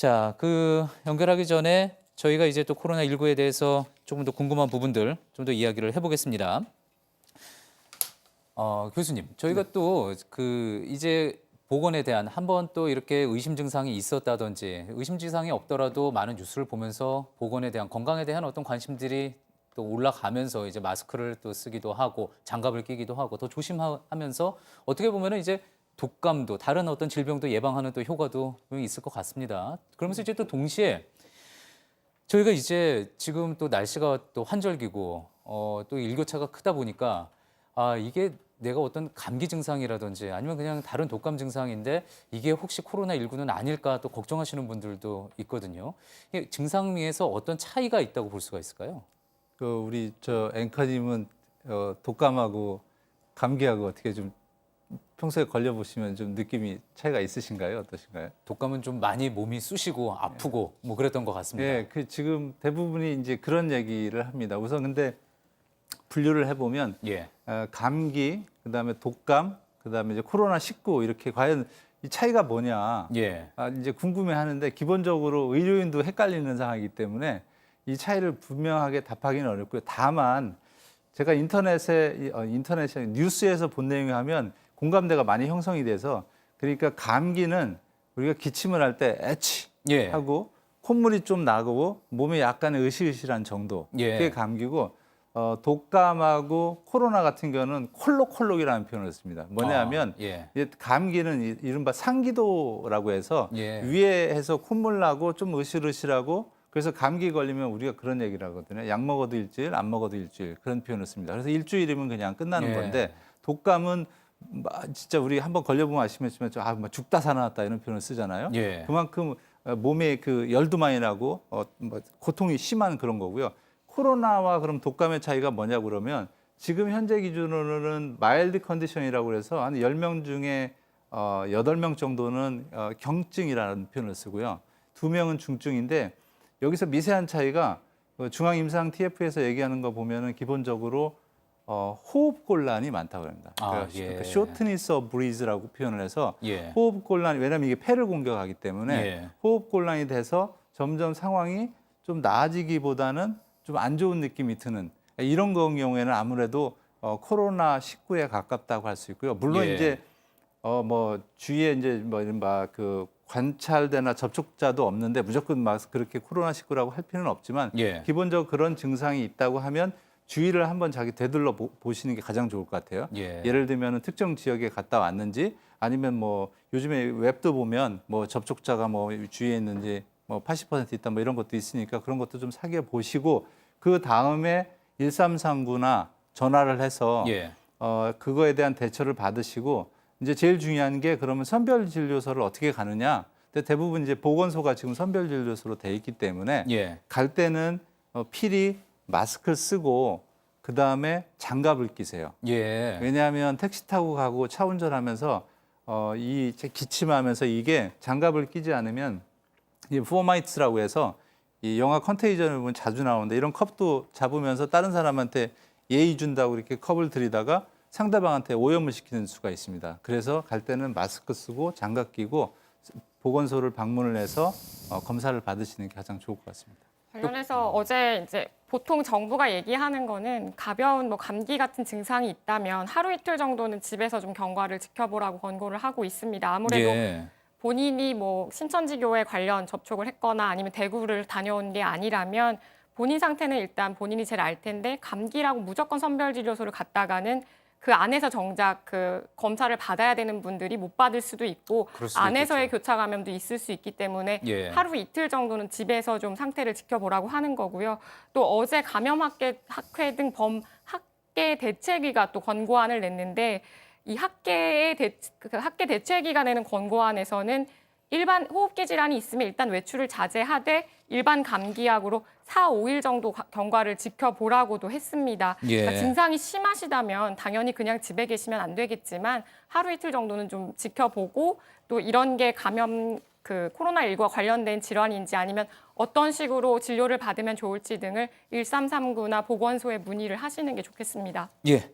자, 연결하기 전에 저희가 이제 또 코로나19에 대해서 조금 더 궁금한 부분들 좀 더 이야기를 해보겠습니다. 교수님, 저희가 또 이제 보건에 대한 한번 또 이렇게 의심 증상이 있었다든지 의심 증상이 없더라도 많은 뉴스를 보면서 보건에 대한 건강에 대한 어떤 관심들이 또 올라가면서 이제 마스크를 또 쓰기도 하고 장갑을 끼기도 하고 더 조심하면서 어떻게 보면은 이제 독감도 다른 어떤 질병도 예방하는 또 효과도 분명히 있을 것 같습니다. 그러면서 이제 또 동시에 저희가 이제 지금 또 날씨가 또 환절기고 또 일교차가 크다 보니까 이게 내가 어떤 감기 증상이라든지 아니면 그냥 다른 독감 증상인데 이게 혹시 코로나19는 아닐까 또 걱정하시는 분들도 있거든요. 이게 증상에서 어떤 차이가 있다고 볼 수가 있을까요? 우리 앵커님은 독감하고 감기하고 어떻게 좀 평소에 걸려보시면 좀 느낌이 차이가 있으신가요? 어떠신가요? 독감은 좀 많이 몸이 쑤시고 아프고 뭐 그랬던 것 같습니다. 예, 지금 대부분이 이제 그런 얘기를 합니다. 우선 근데 분류를 해보면 예. 감기, 그다음에 독감, 그다음에 이제 코로나19 이렇게 과연 이 차이가 뭐냐? 예. 이제 궁금해하는데 기본적으로 의료인도 헷갈리는 상황이기 때문에 이 차이를 분명하게 답하기는 어렵고요. 다만 제가 인터넷에 뉴스에서 본 내용을 하면 공감대가 많이 형성이 돼서 그러니까 감기는 우리가 기침을 할 때 에치 예. 하고 콧물이 좀 나고 몸에 약간 으실으실한 정도 예. 그게 감기고 독감하고 코로나 같은 경우는 콜록콜록이라는 표현을 씁니다. 뭐냐면 예. 감기는 이른바 상기도라고 해서 예. 위에 해서 콧물 나고 좀 으실으실하고 그래서 감기 걸리면 우리가 그런 얘기를 하거든요. 약 먹어도 일주일, 안 먹어도 일주일 그런 표현을 씁니다. 그래서 일주일이면 그냥 끝나는 예. 건데 독감은 진짜 우리 한번 걸려보면 아시겠지만 뭐 죽다 살아났다 이런 표현을 쓰잖아요. 예. 그만큼 몸에 열도 많이 나고 고통이 심한 그런 거고요. 코로나와 그럼 독감의 차이가 뭐냐 그러면 지금 현재 기준으로는 마일드 컨디션이라고 그래서 한 10명 중에 8명 정도는 경증이라는 표현을 쓰고요. 2명은 중증인데 여기서 미세한 차이가 중앙임상 TF에서 얘기하는 거 보면은 기본적으로 호흡 곤란이 많다고 합니다. 그러니까 shortness of breath라고 표현을 해서 예. 호흡 곤란, 왜냐하면 이게 폐를 공격하기 때문에 예. 호흡 곤란이 돼서 점점 상황이 좀 나아지기보다는 좀 안 좋은 느낌이 드는 이런 경우에는 아무래도 코로나 19에 가깝다고 할 수 있고요. 물론 예. 이제 주위에 이제 이른바 관찰되나 접촉자도 없는데 무조건 막 그렇게 코로나 19라고 할 필요는 없지만 예. 기본적으로 그런 증상이 있다고 하면 주의를 한번 자기 되돌려 보시는 게 가장 좋을 것 같아요. 예. 예를 들면 특정 지역에 갔다 왔는지 아니면 요즘에 웹도 보면 접촉자가 주위에 있는지 80% 있다 이런 것도 있으니까 그런 것도 좀 살펴 보시고 그 다음에 1339나 전화를 해서 예. 그거에 대한 대처를 받으시고 이제 제일 중요한 게 그러면 선별 진료소를 어떻게 가느냐. 근데 대부분 이제 보건소가 지금 선별 진료소로 돼 있기 때문에 예. 갈 때는 필히 마스크를 쓰고 그 다음에 장갑을 끼세요. 예. 왜냐하면 택시 타고 가고 차 운전하면서 기침하면서 이게 장갑을 끼지 않으면 이 포마이트라고 해서 이 영화 컨테이전을 보면 자주 나오는데 이런 컵도 잡으면서 다른 사람한테 예의 준다고 이렇게 컵을 들이다가 상대방한테 오염을 시키는 수가 있습니다. 그래서 갈 때는 마스크 쓰고 장갑 끼고 보건소를 방문을 해서 검사를 받으시는 게 가장 좋을 것 같습니다. 관련해서 어제 이제 보통 정부가 얘기하는 거는 가벼운 감기 같은 증상이 있다면 하루 이틀 정도는 집에서 좀 경과를 지켜보라고 권고를 하고 있습니다. 아무래도 예. 본인이 신천지교회 관련 접촉을 했거나 아니면 대구를 다녀온 게 아니라면 본인 상태는 일단 본인이 제일 알 텐데 감기라고 무조건 선별진료소를 갔다가는 그 안에서 정작 검사를 받아야 되는 분들이 못 받을 수도 있고 안에서의 교차 감염도 있을 수 있기 때문에 예. 하루 이틀 정도는 집에서 좀 상태를 지켜보라고 하는 거고요. 또 어제 감염학회 등 범학계 대책위가 또 권고안을 냈는데 이 학계 대책위가 내는 권고안에서는 일반 호흡기 질환이 있으면 일단 외출을 자제하되 일반 감기약으로 4, 5일 정도 경과를 지켜보라고도 했습니다. 예. 그러니까 증상이 심하시다면 당연히 그냥 집에 계시면 안 되겠지만 하루 이틀 정도는 좀 지켜보고 또 이런 게 감염 코로나19와 관련된 질환인지 아니면 어떤 식으로 진료를 받으면 좋을지 등을 1339나 보건소에 문의를 하시는 게 좋겠습니다. 예.